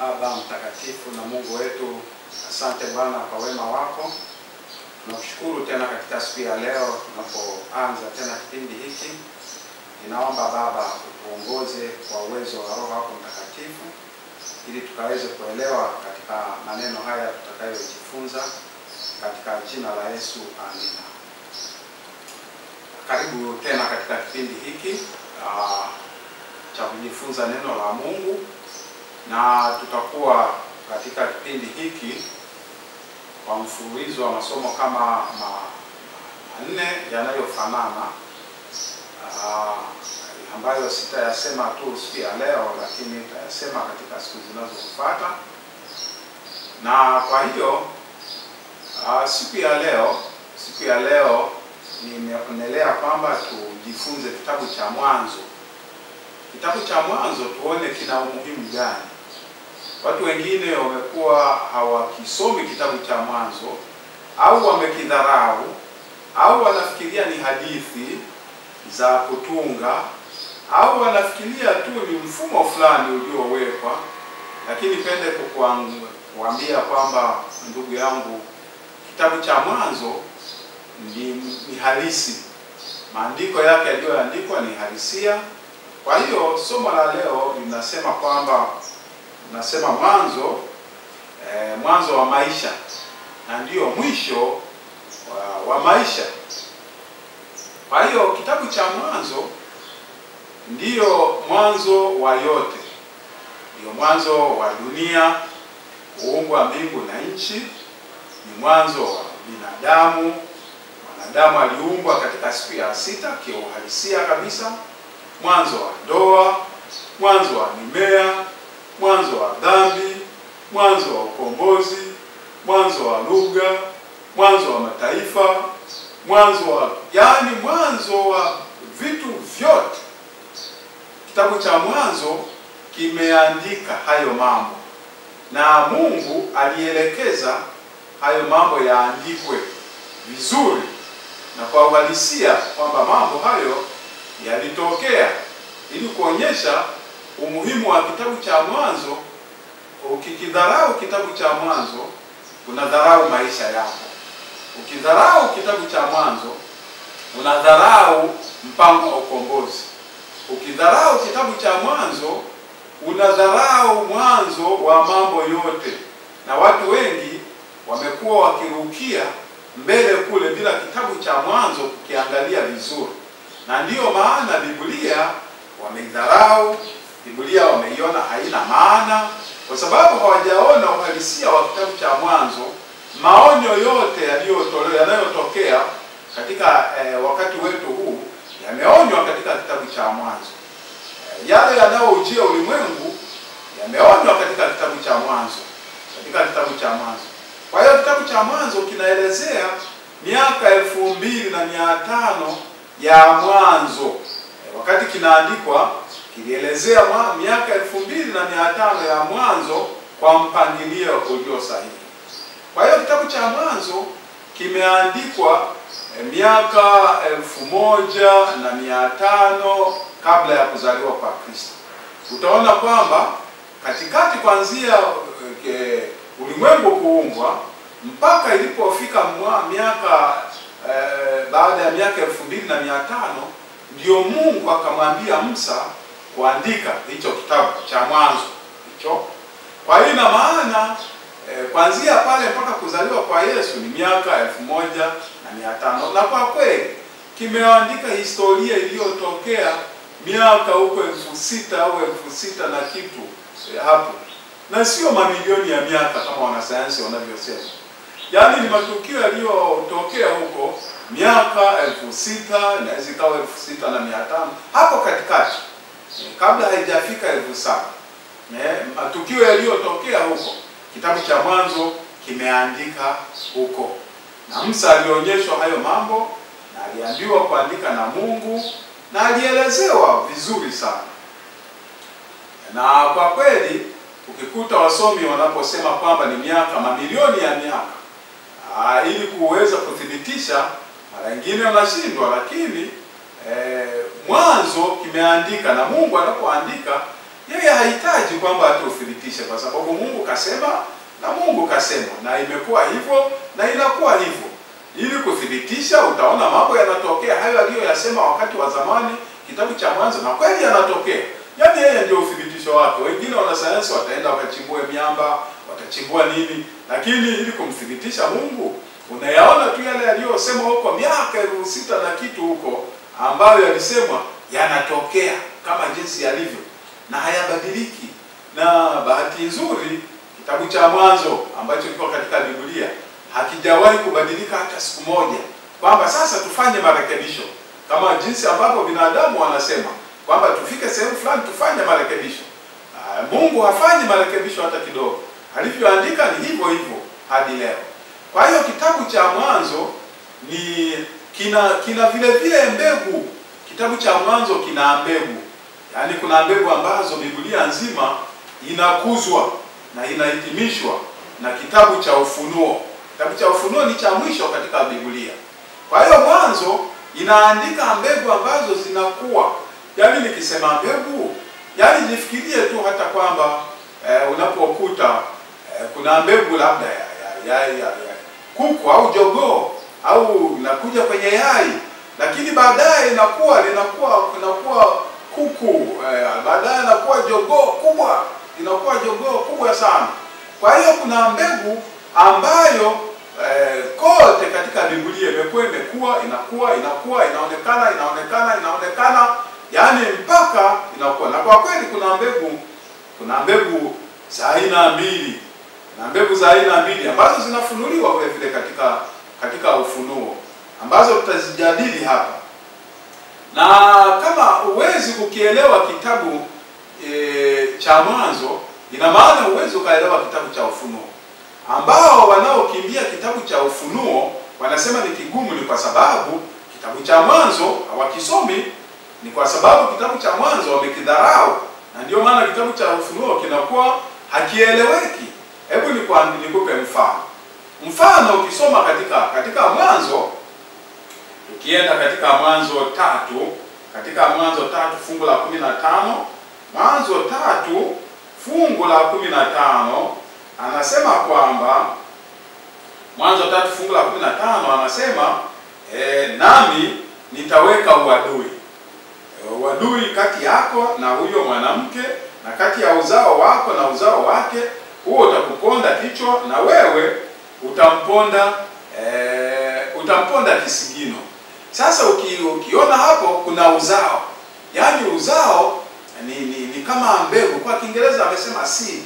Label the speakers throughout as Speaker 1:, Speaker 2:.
Speaker 1: Baba mtakatifu na Mungu wetu, asante Bwana kwa wema wako. Tunakushukuru tena katika siku ya leo tunapoanza tena kipindi hiki. Ninaomba Baba utuongoze kwa uwezo wa Roho wako Mtakatifu ili tukaweze kuelewa katika maneno haya tutakayojifunza katika jina la Yesu. Amina. Karibu tena katika kipindi hiki cha kujifunza neno la Mungu, na tutakuwa katika kipindi hiki kwa mfululizo wa masomo kama manne yanayofanana, ambayo sitayasema tu siku ya leo, lakini nitayasema katika siku zinazofuata. Na kwa hiyo siku ya leo nimeonelea kwamba tujifunze kitabu cha Mwanzo. Kitabu cha Mwanzo tuone kina umuhimu gani. Watu wengine wamekuwa hawakisomi kitabu cha Mwanzo, au wamekidharau, au wanafikiria ni hadithi za kutunga, au wanafikiria tu ni mfumo fulani uliowekwa. Lakini pende kukuambia kwamba, ndugu yangu, kitabu cha Mwanzo ni halisi. Maandiko yake yaliyoandikwa ni halisia. Kwa hiyo somo la leo linasema kwamba mwanzo wa maisha, na ndio mwisho wa maisha. Kwa hiyo kitabu cha Mwanzo ndio mwanzo wa yote. Ndio mwanzo wa dunia, kuumbwa mbingu na nchi. Ni mwanzo wa binadamu. Mwanadamu aliumbwa katika siku ya 6 kiuhalisia kabisa. Mwanzo wa ndoa, mwanzo wa mimea, mwanzo wa dhambi, mwanzo wa ukombozi, mwanzo wa lugha, mwanzo wa mataifa, mwanzo wa vitu vyote. Kitabu cha Mwanzo kimeandika hayo mambo, na Mungu alielekeza hayo mambo yaandikwe vizuri na kwa uhalisia, kwamba mambo hayo yalitokea ili kuonyesha umuhimu wa kitabu cha Mwanzo. Ukikidharau kitabu cha Mwanzo, unadharau maisha yako. Ukidharau kitabu cha Mwanzo, unadharau mpango wa ukombozi. Ukidharau kitabu cha Mwanzo, unadharau mwanzo wa mambo yote. Na watu wengi wamekuwa wakirukia mbele kule bila kitabu cha Mwanzo kukiangalia vizuri. Na ndiyo maana Biblia wameidharau, Biblia wameiona haina maana, kwa sababu hawajaona uhalisia wa kitabu cha Mwanzo. Maonyo yote yanayotokea katika wakati wetu huu yameonywa katika kitabu cha Mwanzo. Yale yanayojia ulimwengu yameonywa katika kitabu cha Mwanzo. Kwa hiyo kitabu cha Mwanzo kinaelezea miaka 2500 ya mwanzo. Wakati kinaandikwa kilielezea miaka 2500 ya mwanzo kwa mpangilio ulio sahihi. Kwa hiyo kitabu cha Mwanzo kimeandikwa miaka 1500 kabla ya kuzaliwa kwa Kristo. Utaona kwamba katikati, kuanzia ulimwengu kuumbwa mpaka ilipofika miaka baada ya miaka 2500, ndio Mungu akamwambia Musa kuandika hicho kitabu cha Mwanzo hicho. Kwa hiyo ina maana kuanzia pale mpaka kuzaliwa kwa Yesu ni miaka 1500. Na kwa kweli kimeandika historia iliyotokea miaka huko 6000 au 6000 na kitu hapo, na sio mamilioni ya miaka kama wanasayansi wanavyosema. Yaani ni matukio yaliyotokea huko miaka 6000, na zikawa 6500 hapo katikati, kabla haijafika 7000. Matukio yaliyotokea huko kitabu cha Mwanzo kimeandika huko, na Musa alionyeshwa hayo mambo, na aliambiwa kuandika na Mungu, na alielezewa vizuri sana. Na kwa kweli ukikuta wasomi wanaposema kwamba ni miaka mamilioni ya miaka, ili kuweza kuthibitisha, mara nyingine wanashindwa. Lakini Mwanzo kimeandika, na Mungu anapoandika yeye hahitaji kwamba atuthibitishe, kwa sababu Mungu kasema na Mungu kasema, na imekuwa hivyo na inakuwa hivyo. Ili kuthibitisha, utaona mambo yanatokea hayo aliyoyasema wakati wa zamani, kitabu cha Mwanzo, na kweli yanatokea. Yaani yeye ndio uthibitisho wake. Wengine wanasayansi wataenda wakachimbue miamba, watachimbua nini, lakini ili kumthibitisha Mungu, unayaona tu yale aliyosema huko miaka 6,000 na kitu huko, ambayo yalisemwa yanatokea kama jinsi yalivyo na hayabadiliki. Na bahati nzuri kitabu cha Mwanzo ambacho kiko katika Biblia hakijawahi kubadilika hata siku moja, kwamba sasa tufanye marekebisho, kama jinsi ambavyo binadamu wanasema kwamba tufike sehemu fulani tufanye marekebisho. Mungu hafanyi marekebisho hata kidogo. Alivyoandika ni hivyo hivyo hadi leo. Kwa hiyo kitabu cha Mwanzo ni kina vile vile mbegu. Kitabu cha Mwanzo kina mbegu. Yaani kuna mbegu ambazo Biblia nzima inakuzwa na inahitimishwa na kitabu cha Ufunuo. Kitabu cha Ufunuo ni cha mwisho katika Biblia. Kwa hiyo Mwanzo inaandika mbegu ambazo zinakuwa. Yaani nikisema mbegu, yaani jifikirie tu hata kwamba unapokuta kuna mbegu labda ya kuku au jogoo, au nakuja kwenye yai, lakini baadaye inakuwa kuku, baadaye inakuwa jogoo kubwa, inakuwa jogoo kubwa sana. Kwa hiyo kuna mbegu ambayo kote katika Biblia imekuwa inaonekana, yaani mpaka inakuwa. Na kwa kweli kuna mbegu za aina mbili. Na mbegu za aina mbili ambazo zinafunuliwa vile vile katika Ufunuo, ambazo tutazijadili hapa. Na kama huwezi kukielewa kitabu cha Mwanzo, ina maana huwezi ukaelewa kitabu cha Ufunuo. Ambao wanaokimbia kitabu cha Ufunuo wanasema ni kigumu, ni kwa sababu kitabu cha Mwanzo hawakisomi, ni kwa sababu kitabu cha Mwanzo wamekidharau, na ndio maana kitabu cha Ufunuo kinakuwa hakieleweki. Hebu nikupe mfano. Ukisoma katika Mwanzo, ukienda katika Mwanzo 3 fungu la 15, Mwanzo 3 fungu la 15 anasema kwamba, Mwanzo 3 fungu la 15 anasema nami nitaweka uadui kati yako na huyo mwanamke, na kati ya uzao wako na uzao wake, huo utakuponda kichwa na wewe utamponda kisigino. Sasa ukiona hapo kuna uzao, yaani uzao ni kama mbegu. Kwa Kiingereza amesema seed,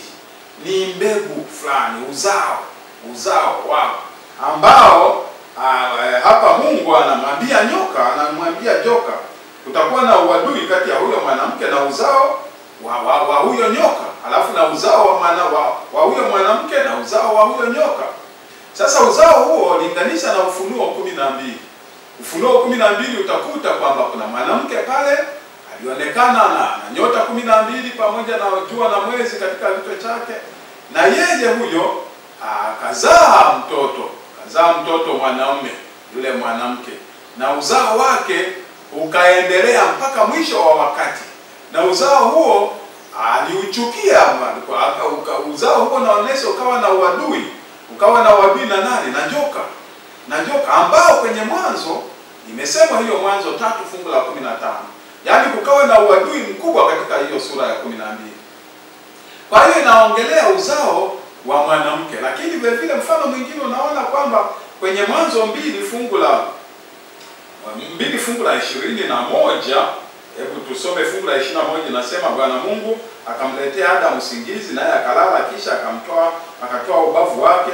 Speaker 1: ni mbegu fulani, uzao wako, ambao hapa Mungu anamwambia joka, utakuwa na uadui kati ya huyo mwanamke na uzao wa huyo nyoka, alafu na uzao wa huyo mwanamke na uzao wa huyo nyoka. Sasa uzao huo linganisha na Ufunuo 12. Ufunuo 12 utakuta kwamba kuna mwanamke pale alionekana na nyota 12 pamoja na jua na mwezi katika kichwa chake, na yeye huyo akazaa mtoto mwanaume, yule mwanamke, na uzao wake ukaendelea mpaka mwisho wa wakati. Na uzao huo aliuchukia, uzao huo naonesha ukawa na uadui na nani? Na joka, ambao kwenye Mwanzo imesema hiyo, Mwanzo 3 fungu la 15, yaani kukawa na uadui mkubwa katika hiyo sura ya 12. Kwa hiyo inaongelea uzao wa mwanamke. Lakini vile vile mfano mwingine unaona kwamba kwenye Mwanzo 2 fungu la 21, hebu tusome fungu la 21. Nasema Bwana Mungu akamletea Adamu usingizi, naye akalala, kisha akatoa ubavu wake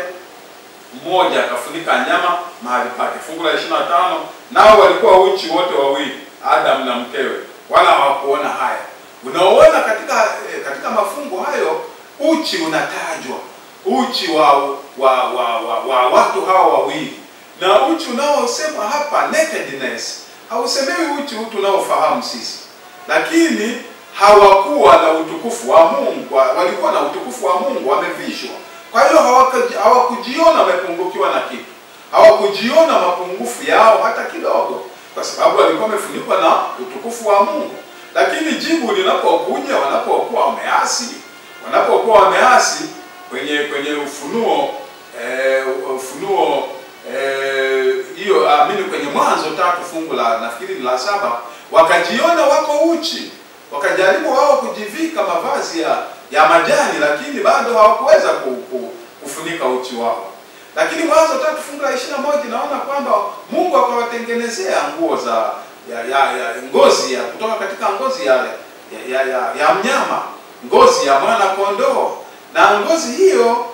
Speaker 1: mmoja akafunika nyama mahali pake. Fungu la 25, nao walikuwa uchi wote wawili, Adamu na mkewe, wala hawakuona haya. Unaona katika mafungu hayo uchi unatajwa, uchi wa watu hawa wawili. Na uchi unaosema hapa, nakedness, hausemewi uchi tunaofahamu sisi, lakini hawakuwa na utukufu wa Mungu. Walikuwa na utukufu wa Mungu, wamevishwa. Kwa hiyo hawakujiona wamepungukiwa na kitu, hawakujiona mapungufu yao hata kidogo, kwa sababu walikuwa wamefunikwa na utukufu wa Mungu. Lakini jibu linapokuja wanapokuwa wameasi kwenye Ufunuo hiyo amini kwenye Mwanzo 3 fungu la nafikiri la 7, wakajiona wako uchi, wakajaribu wao kujivika mavazi ya majani, lakini bado hawakuweza kufunika uchi wao. Lakini Mwanzo 3 fungu la 21 naona kwamba Mungu akawatengenezea nguo za ngozi ya kutoka katika ngozi ya mnyama, ngozi ya mwana kondoo, na ngozi hiyo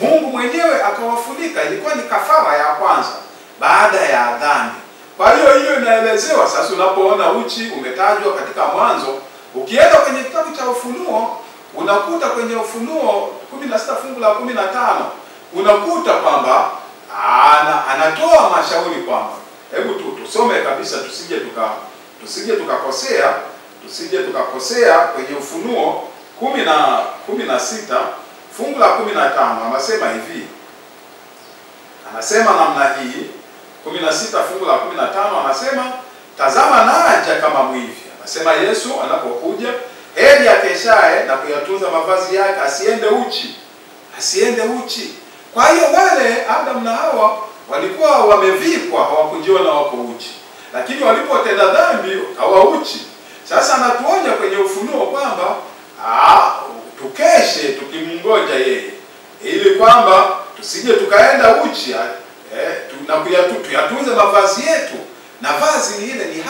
Speaker 1: Mungu mwenyewe akawafunika. Ilikuwa ni kafara ya kwanza baada ya dhambi. Kwa hiyo inaelezewa sasa. Unapoona uchi umetajwa katika Mwanzo, ukienda kwenye kitabu cha Ufunuo unakuta kwenye Ufunuo 16 fungu la 15 unakuta kwamba anatoa mashauri kwamba, hebu tusome kabisa tusije tukakosea kwenye Ufunuo 16 fungu la 15 anasema hivi. Anasema namna hii, 16 fungu la 15 anasema, tazama naja kama mwivi. Anasema Yesu anapokuja, heri akeshaye na kuyatunza mavazi yake, asiende uchi. Kwa hiyo wale Adam na Hawa walikuwa wamevikwa, hawakujiona wako uchi, lakini walipotenda dhambi hawa uchi. Sasa anatuonya kwenye Ufunuo kwamba tukeshe tukimngoja yeye, ili kwamba tusije tukaenda uchi, na tuyatunze mavazi yetu. Na vazi ile ni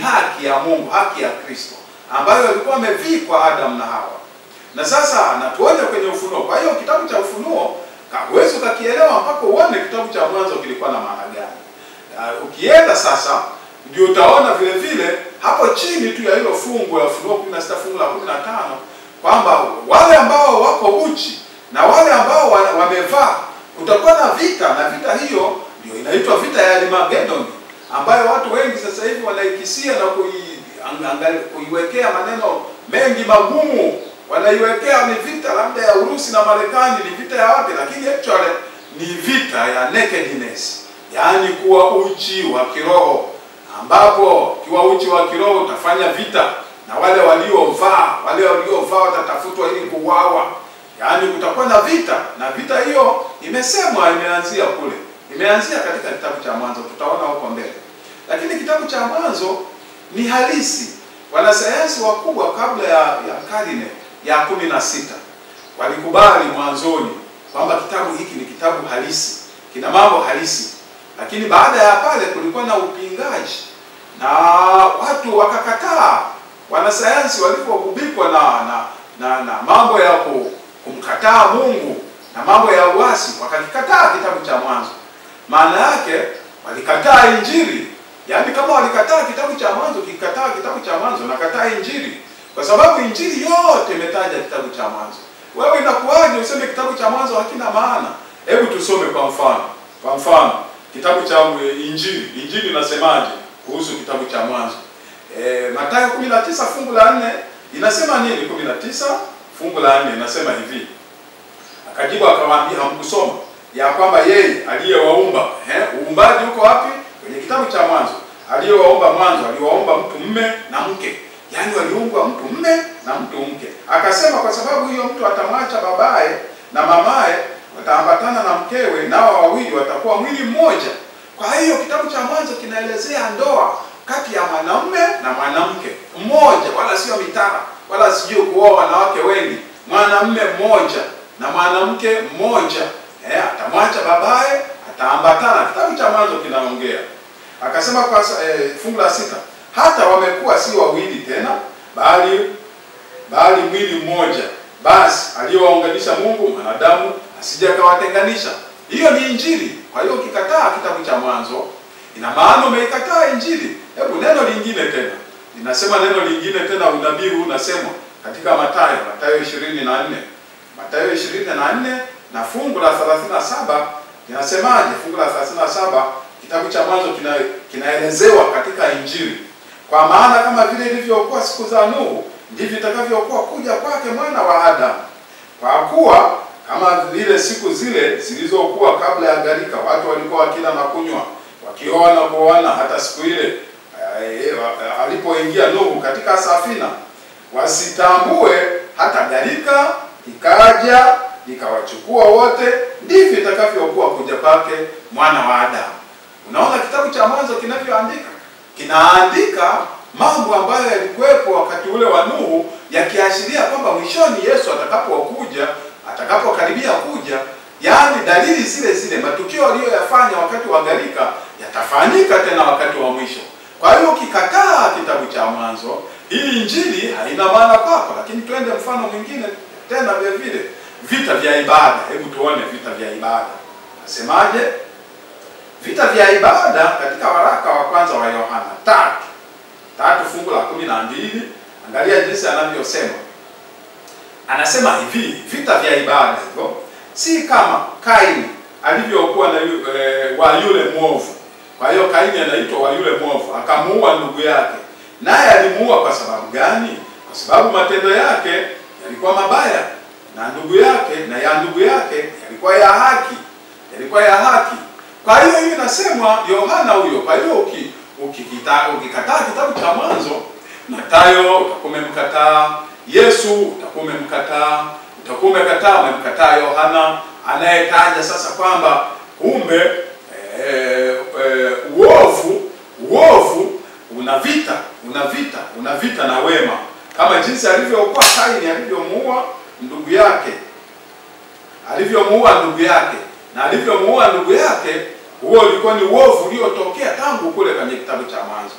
Speaker 1: haki ya Mungu, haki ya Kristo ambayo walikuwa wamevikwa Adam na Hawa. Na sasa anatuonya kwenye Ufunuo. Kwa hiyo kitabu cha Ufunuo huwezi ukakielewa mpaka uone kitabu cha Mwanzo kilikuwa na maana gani. Ukienda sasa ndio utaona vile vile hapo chini tu ya hilo fungu la Ufunuo 16 fungu la 15 kwamba wale ambao wako uchi na wale ambao wamevaa kutakuwa na vita, na vita hiyo ndio inaitwa vita ya Armageddon, ambayo watu wengi sasa hivi wanaikisia na kuiwekea maneno mengi magumu. Wanaiwekea ni vita labda ya Urusi na Marekani, ni vita ya wapi, lakini actually ni vita ya nakedness, yaani kuwa uchi wa kiroho, ambapo kiwa uchi wa kiroho utafanya vita na wale waliovaa watatafutwa ili kuuawa. Yaani kutakuwa na vita, na vita hiyo imesemwa imeanzia kule. Imeanzia katika kitabu cha Mwanzo, tutaona huko mbele. Lakini kitabu cha Mwanzo ni halisi. Wanasayansi wakubwa kabla ya karne ya 16 walikubali mwanzoni kwamba kitabu hiki ni kitabu halisi, kina mambo halisi. Lakini baada ya pale kulikuwa na upingaji na watu wakakataa. Wanasayansi walipogubikwa na mambo ya kumkataa Mungu na mambo ya uasi, wakakikataa kitabu cha Mwanzo. Maana yake walikataa Injili. Yaani kama walikataa kitabu cha Mwanzo, kikataa kitabu cha Mwanzo na kataa Injili, kwa sababu Injili yote imetaja kitabu cha Mwanzo. Wewe inakuwaje useme kitabu cha Mwanzo hakina maana? Hebu tusome kwa mfano kitabu cha Injili inasemaje kuhusu kitabu cha Mwanzo? Mathayo 19 fungu la 4 inasema nini? 19 fungu la 4 inasema hivi. Akajibu akamwambia, hamkusoma ya kwamba yeye aliyewaumba, uumbaji uko wapi? Kwenye kitabu cha Mwanzo. Aliyewaumba mwanzo aliwaumba mtu mume na mke. Yaani waliumbwa mtu mume na mtu mke. Akasema kwa sababu hiyo mtu atamwacha babaye na mamaye, wataambatana na mkewe, nao wawili watakuwa mwili mmoja. Kwa hiyo kitabu cha Mwanzo kinaelezea ndoa kati ya mwanamume na mwanamke mmoja, wala sio mitara, wala sio kuoa wanawake wengi. Mwanamume mmoja na mwanamke mmoja. Atamwacha babaye, ataambatana. Kitabu cha Mwanzo kinaongea. Akasema kwa fungu la 6, hata wamekuwa si wawili tena, bali mwili mmoja. Basi aliyowaunganisha Mungu mwanadamu asije akawatenganisha. Hiyo ni Injili. Kwa hiyo ukikataa kitabu cha Mwanzo, ina maana umeikataa Injili. Hebu neno lingine tena. Ninasema neno lingine tena, unabii unasemwa katika Mathayo 24. Mathayo 24 na fungu la 37 linasemaje? Fungu la 37 kitabu cha Mwanzo kinaelezewa katika Injili. Kwa maana kama vile ilivyokuwa siku za Nuhu, ndivyo itakavyokuwa kuja kwake mwana wa Adamu. Kwa kuwa kama vile siku zile zilizokuwa kabla ya gharika, watu walikuwa wakila na kunywa, wakioa na kuoana, hata siku ile alipoingia Nuhu katika safina, wasitambue hata gharika ikaja ikawachukua wote, ndivyo itakavyokuwa kuja kwake mwana wa Adamu. Unaona kitabu cha Mwanzo kinavyoandika, kinaandika mambo ambayo yalikuwepo wakati ule wa Nuhu, yakiashiria kwamba mwishoni Yesu atakapokaribia kuja, yani dalili zile zile, matukio aliyoyafanya wakati wa gharika yatafanyika tena wakati wa mwisho. Kwa hiyo ukikataa kitabu cha Mwanzo, hii injili haina maana kwako. Lakini twende mfano mwingine tena vile vile, vita vya ibada. Hebu tuone vita vya ibada. Nasemaje? Vita vya ibada katika waraka wa kwanza wa Yohana 3 fungu la 12, angalia jinsi anavyosema. Anasema hivi, vita vya ibada hivyo si kama Kaini alivyokuwa na wa yule mwovu. Kwa hiyo Kaini anaitwa wa yule mwovu, akamuua ndugu yake. Naye alimuua kwa sababu gani? Kwa sababu matendo yake yalikuwa mabaya, na ndugu yake yalikuwa ya haki. Kwa hiyo inasemwa Yohana huyo. Kwa hiyo ukikataa kitabu cha Mwanzo, Mathayo utakuwa umemkataa Yesu, utakuwa umemkataa Yohana anayetaja sasa kwamba kumbe uovu una vita na wema, kama jinsi alivyokuwa Kaini alivyomuua ndugu yake, na alivyomuua ndugu yake, huo ulikuwa ni uovu uliotokea tangu kule kwenye kitabu cha Mwanzo.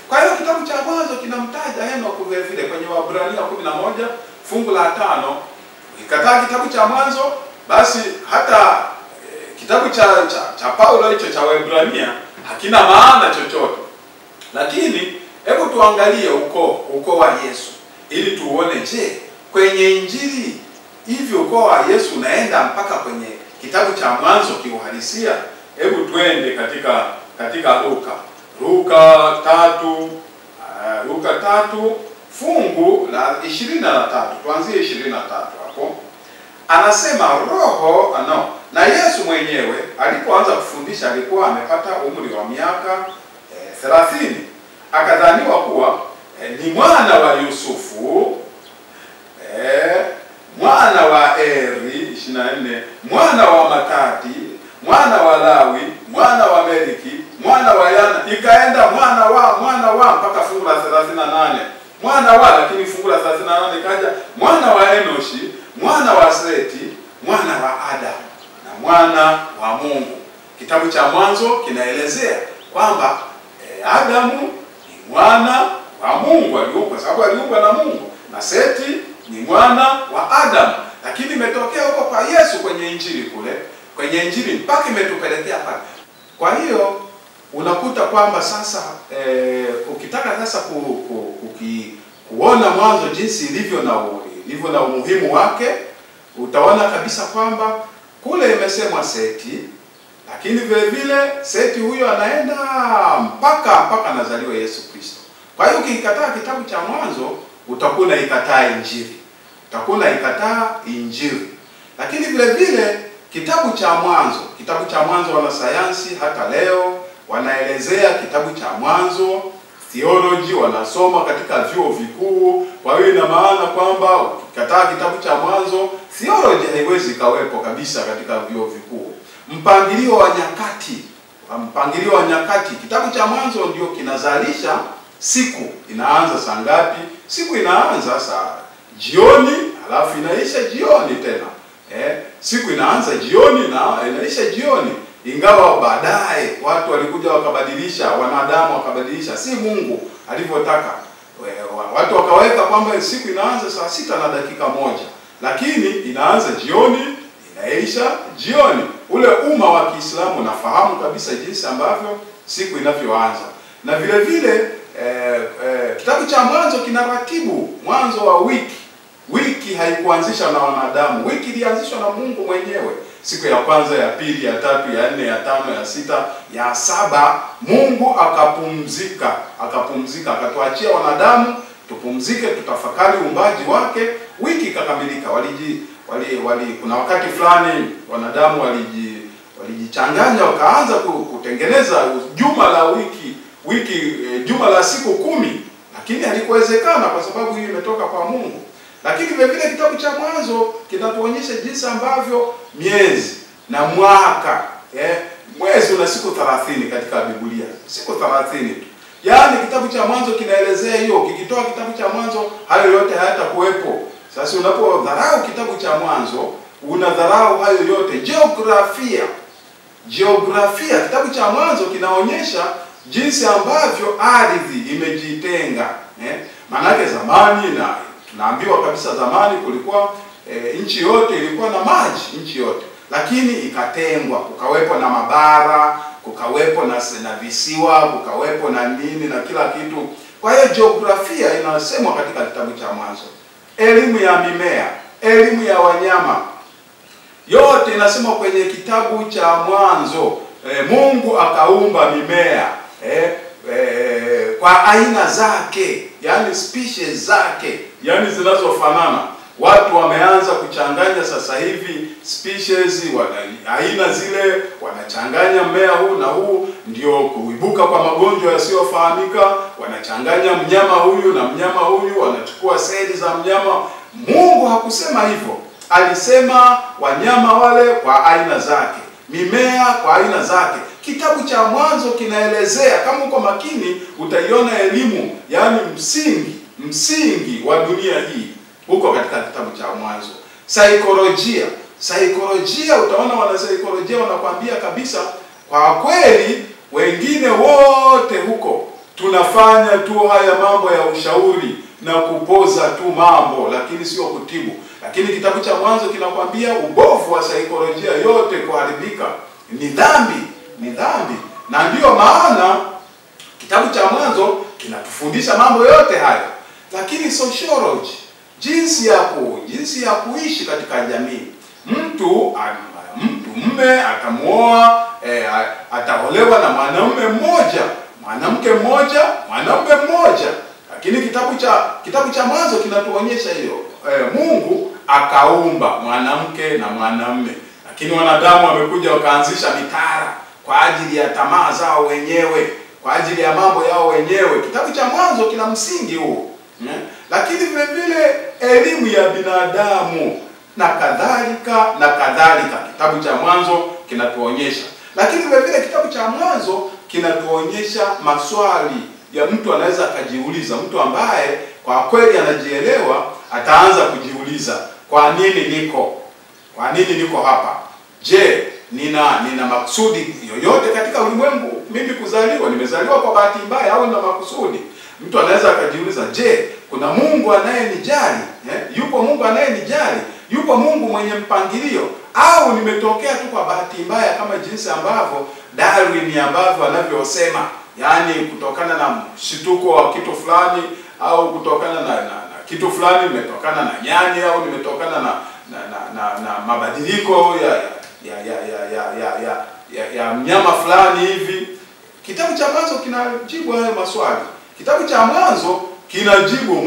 Speaker 1: Kwa hiyo kitabu cha Mwanzo kinamtaja Henoko vile vile kwenye Waebrania 11 fungu la 5. Ukikataa kitabu cha Mwanzo, basi hata kitabu cha Paulo hicho cha Waebrania hakina maana chochote. Lakini hebu tuangalie ukoo wa Yesu ili tuone, je, kwenye injili hivyo ukoo wa Yesu unaenda mpaka kwenye kitabu cha Mwanzo kiuhalisia? Hebu twende katika Luka 3 fungu la 23. Tuanzie 23 hapo. Anasema na Yesu mwenyewe alipoanza kufundisha alikuwa amepata umri wa miaka 30. Akadhaniwa kuwa ni mwana wa Yusufu, mwana wa Eri 24, mwana wa Matati, mwana wa Lawi, mwana wa Meliki, mwana wa Yana, ikaenda mwana wa mpaka fungu la 38. Lakini fungu la 38 ikaja mwana wa Enoshi, mwana wa Seti, mwana wa Adamu na mwana wa Mungu. Kitabu cha Mwanzo kinaelezea kwamba Adamu ni mwana wa Mungu, aliumbwa sababu aliumbwa na Mungu, na Seti ni mwana wa Adamu. Lakini imetokea huko kwa Yesu kwenye injili mpaka imetupelekea pale. Kwa hiyo unakuta kwamba sasa ukitaka sasa kuona Mwanzo jinsi ilivyo na umuhimu wake, utaona kabisa kwamba kule imesemwa Seti, lakini vile vile Seti huyo anaenda mpaka anazaliwa Yesu Kristo. Kwa hiyo ukikataa kitabu cha Mwanzo, utakuwa unaikataa injili. Lakini vile vile kitabu cha Mwanzo wanasayansi hata leo wanaelezea kitabu cha Mwanzo, theology wanasoma katika vyuo vikuu. Kwa hiyo ina maana kwamba ukikataa kitabu cha Mwanzo, theology haiwezi kawepo kabisa katika vyuo vikuu. Mpangilio wa nyakati, kitabu cha Mwanzo ndio kinazalisha siku inaanza saa ngapi. Siku inaanza saa jioni, alafu inaisha jioni tena. Siku inaanza jioni na inaisha jioni. Ingawa baadaye watu walikuja wakabadilisha, wanadamu wakabadilisha, si Mungu alivyotaka. Watu wakaweka kwamba siku inaanza saa 6:01, lakini inaanza jioni, inaisha jioni. Ule umma wa Kiislamu unafahamu kabisa jinsi ambavyo siku inavyoanza. Na vile vile kitabu cha Mwanzo kinaratibu mwanzo wa wiki. Wiki haikuanzishwa na wanadamu. Wiki ilianzishwa na Mungu mwenyewe. Siku ya kwanza, ya pili, ya tatu, ya nne, ya tano, ya sita, ya saba, Mungu akapumzika, akatuachia wanadamu tupumzike, tutafakari uumbaji wake. Wiki ikakamilika. Kuna wakati fulani wanadamu walijichanganya, wakaanza kutengeneza juma la wiki juma la siku 10, lakini halikuwezekana kwa sababu hiyo imetoka kwa Mungu. Lakini vile vile kitabu cha Mwanzo kinatuonyesha jinsi ambavyo miezi na mwaka, mwezi una siku 30 katika Biblia, siku 30 tu. Yaani kitabu cha Mwanzo kinaelezea hiyo. Ukikitoa kitabu cha Mwanzo, hayo yote hayatakuwepo. Sasa unapodharau kitabu cha Mwanzo, unadharau hayo yote. Jiografia, kitabu cha Mwanzo kinaonyesha jinsi ambavyo ardhi imejitenga. Maanake zamani, na tunaambiwa kabisa zamani kulikuwa nchi yote ilikuwa na maji, nchi yote, lakini ikatengwa, kukawepo na mabara, kukawepo na visiwa, kukawepo na nini na kila kitu. Kwa hiyo jiografia inasemwa katika kitabu cha Mwanzo. Elimu ya mimea, elimu ya wanyama, yote inasemwa kwenye kitabu cha Mwanzo. Mungu akaumba mimea kwa aina zake, yani species zake, yani zinazofanana. Watu wameanza kuchanganya sasa hivi species, aina zile, wanachanganya mmea huu na huu, ndio kuibuka kwa magonjwa yasiyofahamika. Wanachanganya mnyama huyu na mnyama huyu, wanachukua seli za mnyama. Mungu hakusema hivyo. Alisema wanyama wale kwa aina zake, mimea kwa aina zake. Kitabu cha Mwanzo kinaelezea, kama uko makini utaiona elimu, yani msingi wa dunia hii huko katika kitabu cha Mwanzo. Saikolojia, utaona wanasaikolojia wanakwambia kabisa, kwa kweli wengine wote huko tunafanya tu haya mambo ya ushauri na kupoza tu mambo, lakini sio kutibu. Lakini kitabu cha Mwanzo kinakwambia ubovu wa saikolojia yote, kuharibika, ni dhambi. Na ndiyo maana kitabu cha Mwanzo kinatufundisha mambo yote haya. Lakini sociology, jinsi ya kuishi katika jamii. Mume atamuoa, ataolewa na mwanaume mmoja, mwanamke mmoja, mwanaume mmoja. Lakini kitabu cha Mwanzo kinatuonyesha hiyo. Mungu akaumba mwanamke na mwanamume, lakini wanadamu wamekuja wakaanzisha mitara kwa ajili ya tamaa zao wenyewe, kwa ajili ya mambo yao wenyewe. Kitabu cha Mwanzo kina msingi huo. Lakini vile vile elimu ya binadamu na kadhalika, kitabu cha Mwanzo kinatuonyesha. Lakini vile vile kitabu cha Mwanzo kinatuonyesha maswali ya mtu anaweza akajiuliza. Mtu ambaye kwa kweli anajielewa ataanza kujiuliza, kwa nini niko hapa? Je, nina makusudi yoyote katika ulimwengu mimi kuzaliwa? Nimezaliwa kwa bahati mbaya au nina makusudi? Mtu anaweza akajiuliza, je, kuna Mungu anayenijali? Yupo Mungu anayenijali? Yupo Mungu mwenye mpangilio? Au nimetokea tu kwa bahati mbaya, kama jinsi ambavyo Darwin ambavyo anavyosema, yani kutokana na shituko wa kitu fulani, au kutokana na kitu fulani nimetokana na nyani, au nimetokana na mabadiliko ya mnyama fulani hivi. Kitabu cha Mwanzo kinajibu hayo maswali. Kitabu cha Mwanzo kinajibu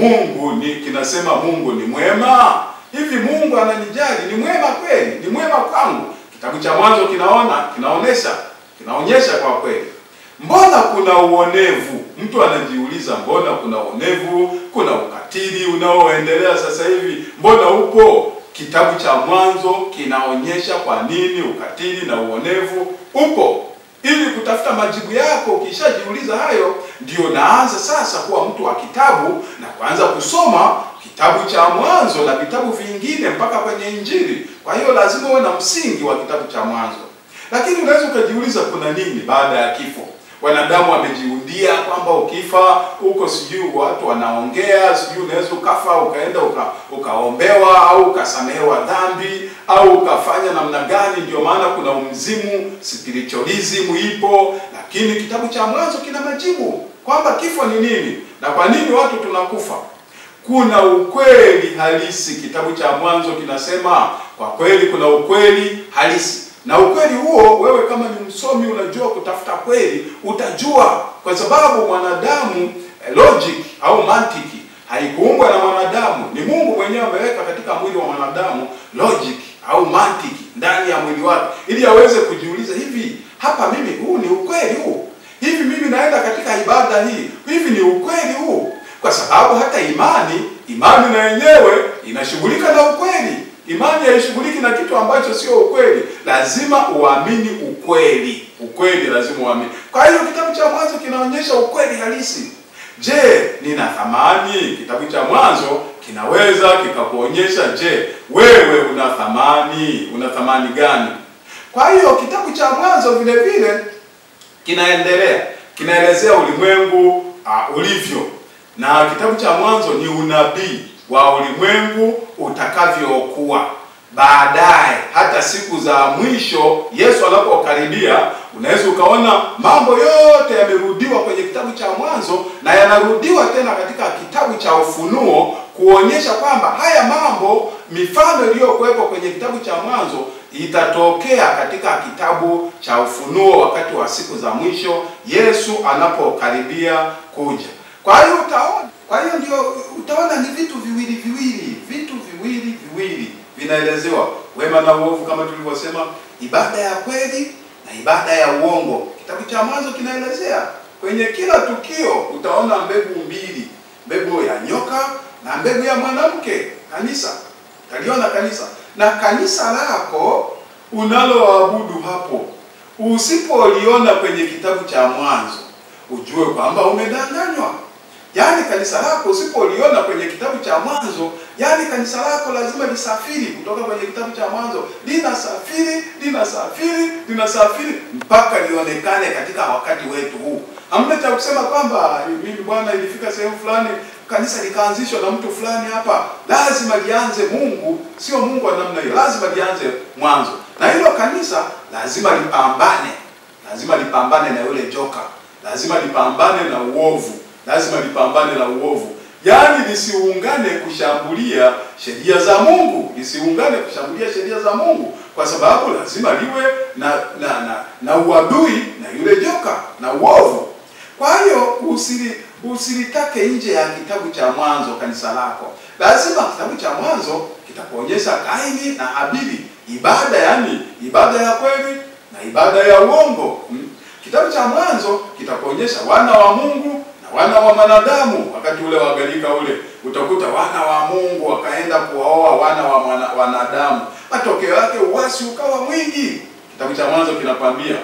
Speaker 1: kinasema Mungu ni mwema. Hivi Mungu ananijali? Ni mwema kweli? Ni mwema kwangu? Kitabu cha Mwanzo kinaonyesha kwa kweli. Mbona kuna uonevu? Mtu anajiuliza, mbona kuna uonevu? Kuna ukatili unaoendelea sasa hivi, mbona upo? Kitabu cha Mwanzo kinaonyesha kwa nini ukatili na uonevu upo. Ili kutafuta majibu yako, ukishajiuliza hayo, ndio naanza sasa kuwa mtu wa kitabu na kuanza kusoma kitabu cha Mwanzo na vitabu vingine mpaka kwenye Injili. Kwa hiyo lazima uwe na msingi wa kitabu cha Mwanzo. Lakini unaweza ukajiuliza, kuna nini baada ya kifo? Wanadamu wamejiundia kwamba ukifa huko, sijui watu wanaongea, sijui unaweza ukafa ukaenda ukaombewa au ukasamehewa dhambi au ukafanya namna gani. Ndio maana kuna umzimu, spiritualism ipo. Lakini kitabu cha Mwanzo kina majibu kwamba kifo ni nini na kwa nini watu tunakufa. Kuna ukweli halisi. Kitabu cha Mwanzo kinasema kwa kweli kuna ukweli halisi. Na ukweli huo, wewe kama ni msomi unajua kutafuta kweli, utajua. Kwa sababu mwanadamu, logic au mantiki haikuumbwa na mwanadamu. Ni Mungu mwenyewe ameweka katika mwili wa mwanadamu logic au mantiki ndani ya mwili wake, ili aweze kujiuliza, hivi hapa mimi, huu ni ukweli huu? Hivi mimi naenda katika ibada ibada hii. Hivi ni ukweli huu, kwa sababu hata imani na yenyewe inashughulika na ukweli. Imani haishughuliki na kitu ambacho sio ukweli. Lazima uamini ukweli. Ukweli lazima uamini. Kwa hiyo kitabu cha Mwanzo kinaonyesha ukweli halisi. Je, nina thamani? Kitabu cha Mwanzo kinaweza kikakuonyesha, je, wewe una thamani? Una thamani gani? Kwa hiyo kitabu cha Mwanzo vile vile kinaelezea ulimwengu ulivyo. Na kitabu cha Mwanzo ni unabii wa ulimwengu utakavyokuwa baadaye, hata siku za mwisho Yesu anapokaribia. Unaweza ukaona mambo yote yamerudiwa kwenye kitabu cha Mwanzo na yanarudiwa tena katika kitabu cha Ufunuo, kuonyesha kwamba haya mambo, mifano iliyokuwepo kwenye kitabu cha Mwanzo itatokea katika kitabu cha Ufunuo wakati wa siku za mwisho Yesu anapokaribia kuja. Kwa hiyo ndio utaona ni vitu viwili vinaelezewa, wema na uovu, kama tulivyosema, ibada ya kweli na ibada ya uongo. Kitabu cha Mwanzo kinaelezea kwenye kila tukio, utaona mbegu mbili, mbegu ya nyoka na mbegu ya mwanamke, kanisa. Utaliona kanisa, na kanisa lako unaloabudu hapo, usipoliona kwenye kitabu cha Mwanzo, ujue kwamba umedanganywa. Yaani kanisa lako usipoliona kwenye kitabu cha Mwanzo, yaani kanisa lako lazima lisafiri kutoka kwenye kitabu cha Mwanzo, linasafiri mpaka lionekane katika wakati wetu huu. Hamna cha kusema kwamba mimi bwana ilifika sehemu fulani kanisa likaanzishwa na mtu fulani hapa. Lazima lianze Mungu, sio Mungu wa namna hiyo. Lazima lianze Mwanzo. Na hilo kanisa lazima lipambane na yule joka. Lazima lipambane na uovu. Yaani lisiungane kushambulia sheria za Mungu. Kwa sababu lazima liwe na uadui na yule joka na uovu. Kwa hiyo usilitake nje ya kitabu cha Mwanzo kanisa lako. Lazima kitabu cha Mwanzo kitakuonyesha Kaini na Habili, ibada ya kweli na ibada ya uongo. Kitabu cha Mwanzo kitakuonyesha wana wa Mungu na wana wa wanadamu. Wakati ule wa gharika ule, utakuta wana wa Mungu wakaenda kuwaoa wana wa wanadamu. Matokeo yake uasi ukawa mwingi. Kitabu cha Mwanzo kinakwambia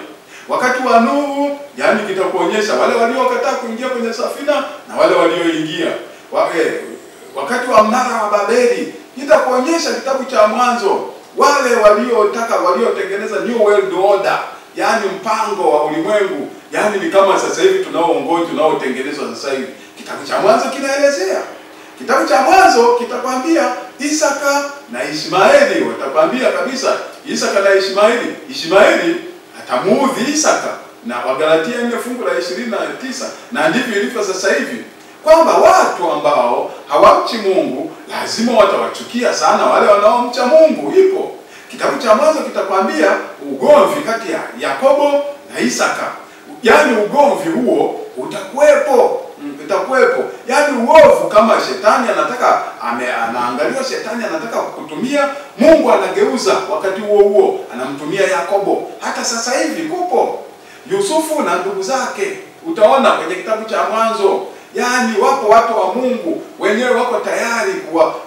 Speaker 1: wakati wa Nuhu, kitakuonyesha wale waliokataa kuingia kwenye safina na wale walioingia. Wakati wa mnara wa Babeli, kitakuonyesha kitabu cha Mwanzo wale waliotengeneza New World Order, mpango wa ulimwengu, ni kama sasa hivi tunaotengenezwa sasa hivi. Kitabu cha Mwanzo kinaelezea. Kitabu cha Mwanzo kitakwambia Isaka na Ishmaeli, watakwambia kabisa Isaka na Ishmaeli atamuudhi Isaka, na Wagalatia 4:29, na ndivyo ilivyo sasa hivi, kwamba watu ambao hawamchi Mungu lazima watawachukia sana wale wanaomcha Mungu. Ipo kitabu cha Mwanzo kitakwambia ugomvi kati ya Yakobo na Isaka. Ugomvi huo utakuwepo. Uovu, kama shetani anaangalia shetani anataka kukutumia, Mungu anageuza wakati huo anamtumia Yakobo. Hata sasa hivi kupo Yusufu na ndugu zake, utaona kwenye kitabu cha Mwanzo. Wapo watu wa Mungu wenyewe wako tayari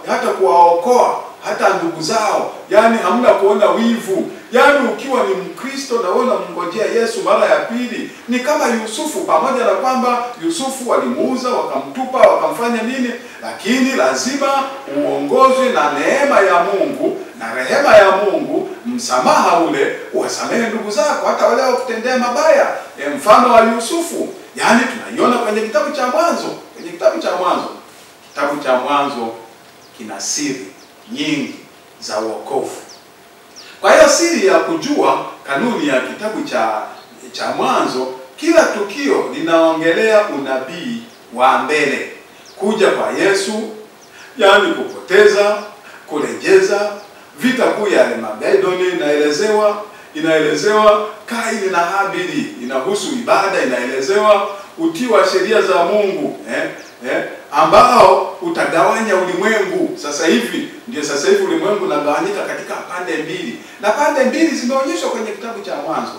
Speaker 1: hata kuwaokoa hata ndugu zao. Hamna kuona wivu. Ukiwa ni Mkristo na wewe unamngojea Yesu mara ya pili, ni kama Yusufu, pamoja na kwamba Yusufu walimuuza, wakamtupa, wakamfanya nini, lakini lazima uongozwe na neema ya Mungu na rehema ya Mungu, msamaha ule, uwasamehe ndugu zako hata wale wakutendea mabaya. Mfano wa Yusufu, tunaiona kwenye kitabu cha Mwanzo. Kitabu cha Mwanzo kina siri nyingi za wokovu. Kwa hiyo siri ya kujua kanuni ya kitabu cha Mwanzo, kila tukio linaongelea unabii wa mbele, kuja kwa Yesu, kupoteza, kurejeza, vita kuu ya Armagedoni inaelezewa Kaini na Habili, inahusu ibada, inaelezewa utii wa sheria za Mungu, ambao utagawanya ulimwengu. Sasa hivi ulimwengu unagawanyika katika pande mbili, na pande mbili zimeonyeshwa kwenye kitabu cha Mwanzo.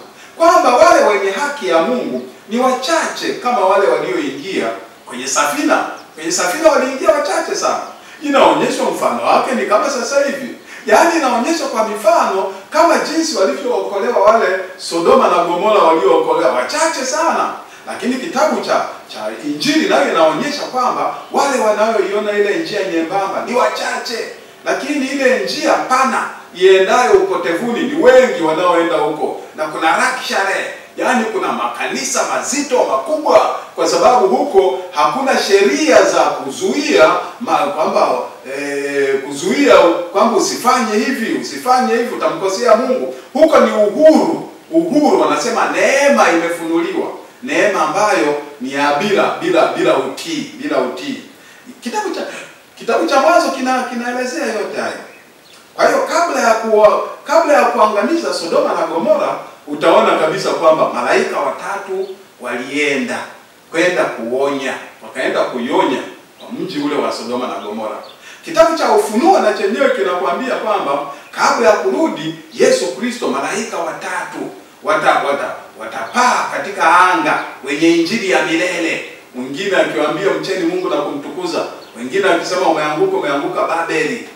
Speaker 1: kwamba wale wenye haki ya Mungu ni wachache kama wale walioingia kwenye safina. Kwenye safina waliingia wachache sana. Inaonyeshwa mfano wake ni kama sasa hivi. Yaani inaonyesha kwa mifano kama jinsi walivyookolewa wale Sodoma na Gomora waliookolewa wachache sana. Lakini kitabu cha Injili nayo inaonyesha kwamba wale wanaoiona ile njia nyembamba ni wachache, lakini ile njia pana iendayo upotevuni ni wengi wanaoenda huko. Na kuna rakshare, yaani kuna makanisa mazito makubwa, kwa sababu huko hakuna sheria za kuzuia kwamba kuzuia kwamba usifanye hivi utamkosea Mungu. Huko ni uhuru, wanasema neema imefunuliwa, neema ambayo ni ya bila utii. Kitabu cha Mwanzo kinaelezea yote hayo. Kwa hiyo kabla ya kuangamiza Sodoma na Gomora, utaona kabisa kwamba malaika watatu walienda wakaenda kuionya mji ule wa Sodoma na Gomora. Kitabu cha Ufunuo na chenyewe kinakwambia kwamba kabla ya kurudi Yesu Kristo, malaika watatu watapaa katika anga wenye injili ya milele. Mwingine akiwaambia mcheni Mungu na kumtukuza, wengine akisema umeanguka Babeli,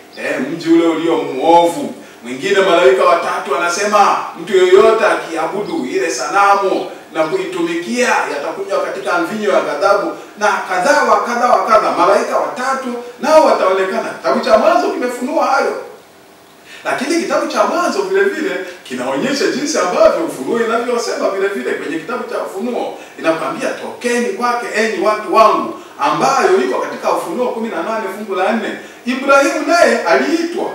Speaker 1: mji ule ulio muovu. Mwingine malaika watatu anasema mtu yoyote akiabudu ile sanamu na kuitumikia yatakunywa katika mvinyo ya ghadhabu, na kadha wa kadha. Malaika watatu nao wataonekana. Kitabu cha Mwanzo kimefunua hayo. Lakini kitabu cha Mwanzo vile vile kinaonyesha jinsi ambavyo Ufunuo inavyosema vile vile. Kwenye kitabu cha Ufunuo inakwambia tokeni kwake enyi watu wangu, ambayo iko katika Ufunuo 18 fungu la 4. Ibrahimu naye aliitwa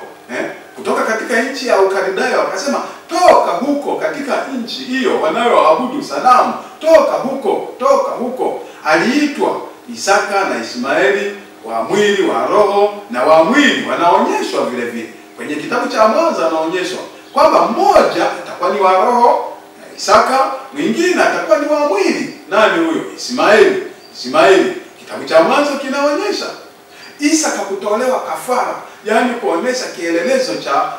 Speaker 1: kutoka katika nchi ya Ukaldayo, akasema toka huko katika nchi hiyo wanayoabudu sanamu, toka huko. Aliitwa Isaka na Ishmaeli, wa mwili wa roho na wa mwili. Wanaonyeshwa vile vile kwenye kitabu cha Mwanzo, anaonyeshwa kwamba mmoja atakuwa ni wa roho Isaka, mwingine atakuwa ni wa mwili. Nani huyo? Ishmaeli. Kitabu cha Mwanzo kinaonyesha Isaka kutolewa kafara, yaani kuonesha kielelezo cha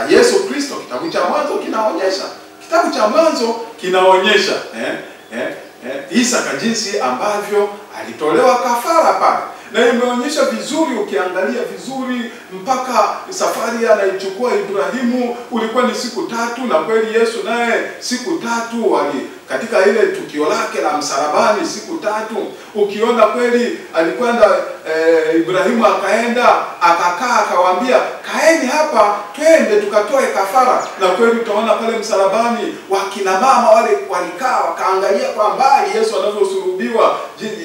Speaker 1: Yesu Kristo. Kitabu cha Mwanzo kinaonyesha Isaka jinsi ambavyo alitolewa kafara pale. Na imeonyesha vizuri, ukiangalia vizuri mpaka safari anaichukua Ibrahimu ulikuwa ni siku 3, na kweli Yesu naye siku 3 katika ile tukio lake la msalabani siku 3. Ukiona kweli alikwenda Ibrahimu akaenda akakaa, akawaambia kaeni hapa twende tukatoe kafara. Na kweli utaona pale msalabani wakina mama wale walikaa wakaangalia kwa mbali Yesu anavyosulubiwa,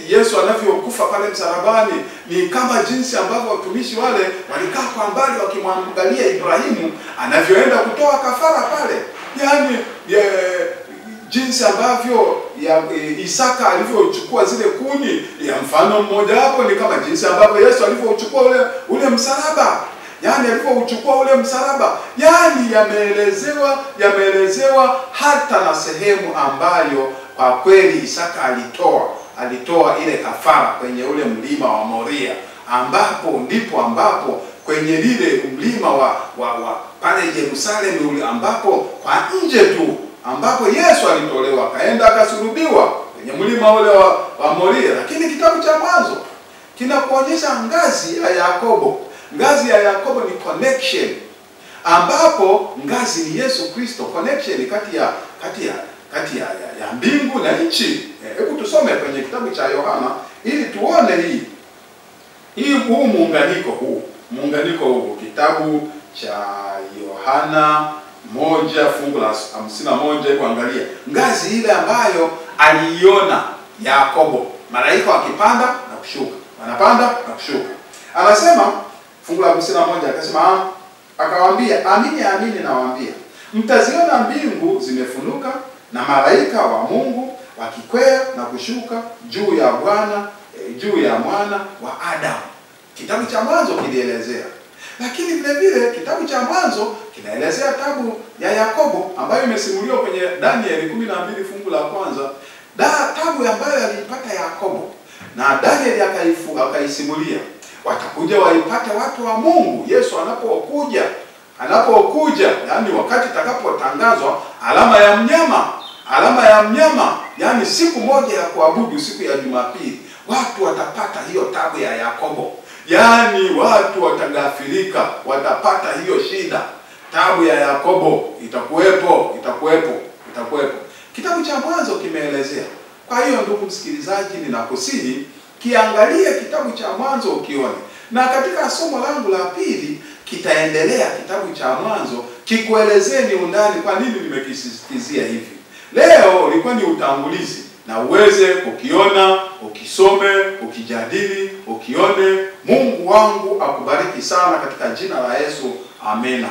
Speaker 1: Yesu anavyokufa pale msalabani. Ni kama jinsi ambavyo watumishi wale walikaa kwa mbali wakimwangalia Ibrahimu anavyoenda kutoa kafara pale. Yaani jinsi ambavyo Isaka alivyochukua zile kuni, ya mfano mmoja hapo ni kama jinsi ambavyo Yesu alivyochukua ule msalaba. Yaani alivyochukua ule msalaba, yaani yameelezewa hata na sehemu ambayo kwa kweli Isaka alitoa ile kafara kwenye ule mlima wa Moria, ambapo kwenye lile mlima wa pale Yerusalemu ule, ambapo kwa nje tu ambapo Yesu alitolewa akaenda akasulubiwa kwenye mlima ule wa Moria. Lakini kitabu cha Mwanzo kinakuonyesha ngazi ya Yakobo. Ngazi ya Yakobo ni connection, ambapo ngazi ni Yesu Kristo, connection kati ya mbingu na nchi. Hebu tusome kwenye kitabu cha Yohana ili tuone huu muunganiko huu. Kitabu cha Yohana 1 fungu la 51. Kuangalia ngazi ile ambayo aliiona Yakobo, malaika wakipanda na kushuka, wanapanda na kushuka. Anasema fungu la 51, akasema akawaambia, amini nawaambia, mtaziona mbingu zimefunuka na malaika wa Mungu wakikwea na kushuka juu ya mwana wa Adamu. Kitabu cha Mwanzo kilielezea. Lakini vile vile kitabu cha Mwanzo kinaelezea tabu ya Yakobo ambayo imesimuliwa kwenye Danieli 12 fungu la 1. Tabu ambayo alipata Yakobo na Danieli akaisimulia. Watakuja waipate watu wa Mungu Yesu anapokuja, yani wakati itakapotangazwa alama ya mnyama alama ya mnyama, yani siku moja ya kuabudu, siku ya Jumapili, watu watapata hiyo tabu ya Yakobo. Yani watu watagafirika, watapata hiyo shida. Tabu ya Yakobo itakuwepo. Kitabu cha Mwanzo kimeelezea. Kwa hiyo ndugu msikilizaji, ninakusihi kiangalie kitabu cha Mwanzo ukione. Na katika somo langu la pili kitaendelea kitabu cha Mwanzo kikuelezee ni undani kwa nini nimekisisitizia hivi. Leo ilikuwa ni utangulizi na uweze kukiona, ukisome, ukijadili, ukione. Mungu wangu akubariki sana katika jina la Yesu. Amena.